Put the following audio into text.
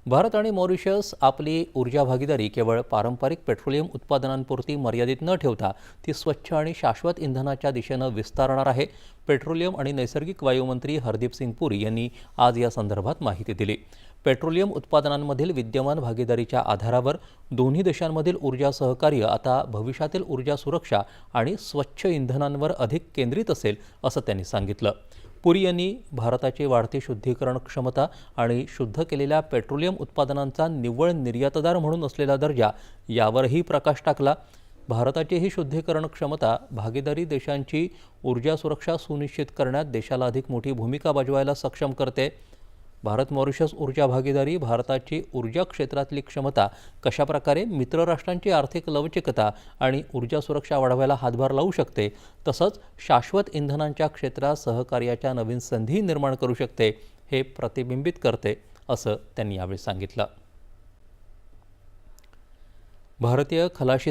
भारत आणि मॉरिशस आपली ऊर्जा भागीदारी केवळ पारंपरिक पेट्रोलियम उत्पादनांपुरती मर्यादित न ठेवता ती स्वच्छ आणि शाश्वत इंधनाच्या दिशेनं विस्तारणार आहे. पेट्रोलियम आणि नैसर्गिक वायू मंत्री हरदीप सिंग पुरी यांनी आज या संदर्भात माहिती दिली. पेट्रोलियम उत्पादनांमधील विद्यमान भागीदारीच्या आधारावर दोन्ही देशांमधील ऊर्जा सहकार्य आता भविष्यातील ऊर्जा सुरक्षा आणि स्वच्छ इंधनांवर अधिक केंद्रित असेल, असं त्यांनी सांगितलं. पुरी यांनी भारताची वाढती शुद्धीकरण क्षमता आणि शुद्ध केलेल्या पेट्रोलियम उत्पादनांचा निव्वळ निर्यातदार म्हणून असलेला दर्जा यावरही प्रकाश टाकला. भारताची ही शुद्धीकरण क्षमता भागीदारी देशांची ऊर्जा सुरक्षा सुनिश्चित करण्यात देशाला अधिक मोठी भूमिका बजावायला सक्षम करते. भारत मॉरिशस ऊर्जा भागीदारी भारताची ऊर्जा क्षेत्रातली क्षमता कशाप्रकारे मित्रराष्ट्रांची आर्थिक लवचिकता आणि ऊर्जा सुरक्षा वाढवायला हातभार लावू शकते, तसंच शाश्वत इंधनांच्या क्षेत्रात सहकार्याच्या नवीन संधी निर्माण करू शकते, हे प्रतिबिंबित करते, असं त्यांनी यावेळी सांगितलं. भारतीय खलाशी